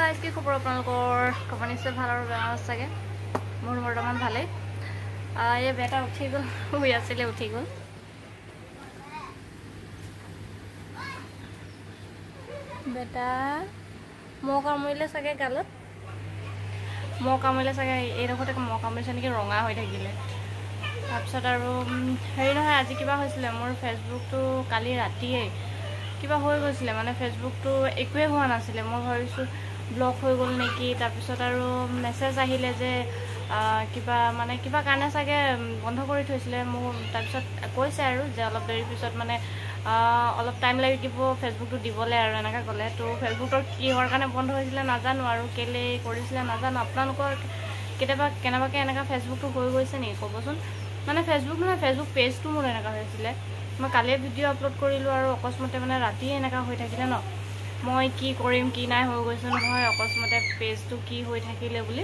guys की खबर आपलोकर खबर निश्चय ভাল আৰু বেয়া আছে মোৰ বৰ্তমান ভালে এই বেটা উঠি গল শুই আছিল উঠি গল বেটা মো কামুৰিলে চাগে গালত মো কামুৰিলে চাগে এই ৰখতে মো কামুৰিছে নেকি ৰঙা হৈ থাকিলে তাৰপিছত আৰু হেৰি নহয় আজি কিবা হৈছিলে মোৰ ফেসবুকটো কালি ৰাতিয়ে কিবা হৈ গৈছিলে মানে ফেসবুকটো একোৱে হোৱা নাছিলে মই ভাবিছো ব্লক হৈ গল নেকি তাৰপিছত আৰু মেছেজ আহিলে যে কিবা মানে কিবা কাৰণে চাগে বন্ধ কৰি থৈছিলে মোৰ তাৰপিছত কৈছে আৰু যে অলপ দেৰি পিছত মানে অলপ টাইম লাগিব ফেসবুকটো দিবলে আৰু এনেকা গলে তো ফেসবুকৰ কি হোৱাৰ কাৰণে বন্ধ হৈছিলে নাজানো আৰু কেলে কৰিছিলে নাজানো আপোনালোকৰ কেনেবাকে এনেকা ফেসবুকটো হৈ গৈছে নেকি ক'বচোন মানে ফেসবুক নহয় ফেসবুক পেজটো মোৰ এনেকা হৈছিলে মই কালি ভিডিও আপলোড কৰিলো আৰু অকস্মাতে মানে ৰাতি এনেকা হৈ থাকিলে ন মই কি কৰিম কি নাই হৈ গৈছে নহয় অকস্মাতে পেজটো কি হৈ থাকিলে বুলি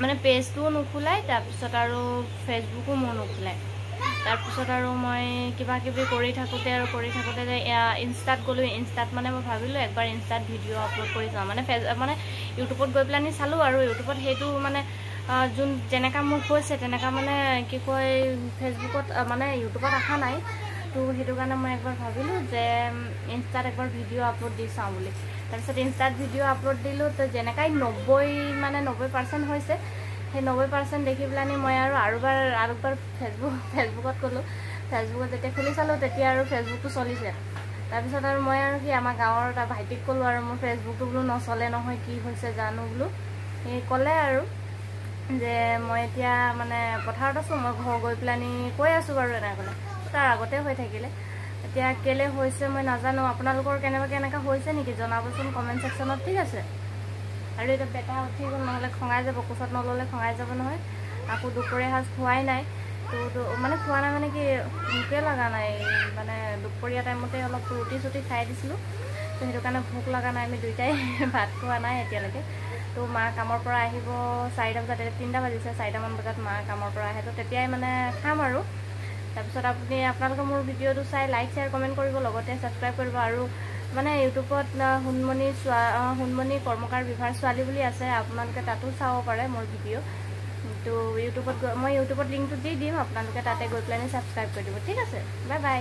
মানে পেজটো নুখুলাই তাৰপিছত আৰু ফেসবুকো মোৰ নুখুলাই তাৰপিছত আৰু মই কিবা কিবি কৰি থাকোতে যে ইনষ্টাত গলো ইনষ্টাত মানে মই ভাবিলো একবাৰ ইনষ্টাত ভিডিও আপলোড কৰি যাম মানে ইউটিউবত গৈ প্লানি চালো আৰু ইউটিউবত হেতু মানে যোন যেনেকা মোৰ হৈছে তেনেকা মানে কি কয় ফেসবুকত মানে ইউটিউবত আহা নাই তো হেতু কাৰণে মই একবাৰ ভাবিলো যে ইনষ্টাত একবাৰ ভিডিও আপলোড দি চাও বুলি তাৰপিছত ইনষ্টাত ভিডিও আপলোড দিলো তো যেনেকাই 90% হৈছে সেই 90% দেখি প্লানি মই আৰু একবাৰ ফেসবুকত গলো ফেসবুকত যেতিয়া খুলি চালো তেতিয়া আৰু ফেসবুকটো চলিছে তাৰপিছত আৰু মই আৰু কি আমাৰ গাঁৱৰ এটা ভাইটিক কলো আৰু মোৰ ফেসবুকটো বোলো নচলে নহয় কি হৈছে জানো বোলো এই কলে আৰু যে মই এতিয়া মানে পথাৰত আছো মই ঘৰ গৈ প্লানি কৈ আছো বাৰু এনা কলে তাৰ আগতে হৈ থাকিলে এতিয়া কেলে হৈছে মই নাজানো আপোনালোকৰ কেনেকা হৈছে নেকি জনাবচোন কমেন্ট সেকশনত ঠিক আছে আৰু এটা বেটা উঠি গল নহলে খঙাই যাব কোচত নললে খঙাই যাব নহয় আকৌ দুপৰীয়া হাজ খোৱাই নাই তো মানে খোৱা নাই মানে কি ভোকে লগা নাই মানে দুপৰীয়া টাইমতে অলপ ৰুটি খাই দিছিলো তো হেতু কাৰণে ভোক লগা নাই আমি দুইটাই ভাত খোৱা নাই এতিয়ালৈকে তো মা কামৰ পৰা আহিব 4টা বজাত 3টা বাজিছে 4টা মান বজাত মা কামৰ পৰা আহে তো তেতিয়াই মানে খাম আৰু তাৰপিছত আপোনালোকে মোৰ ভিডিওটো চাই লাইক শেয়াৰ কমেন্ট কৰিব লগতে সাবস্ক্ৰাইব কৰিব আৰু মানে ইউটিউবত হুনমনি কৰ্মকাৰ বিভাৰ ছোৱালী বুলি আছে আপোনালোকে তাতো চাব পাৰে মোৰ ভিডিও তো ইউটিউবত মই ইউটিউবত লিংকটো দি দিম আপোনালোকে তাতে গৈ প্লানি সাবস্ক্ৰাইব কৰি দিব ঠিক আছে বাই বাই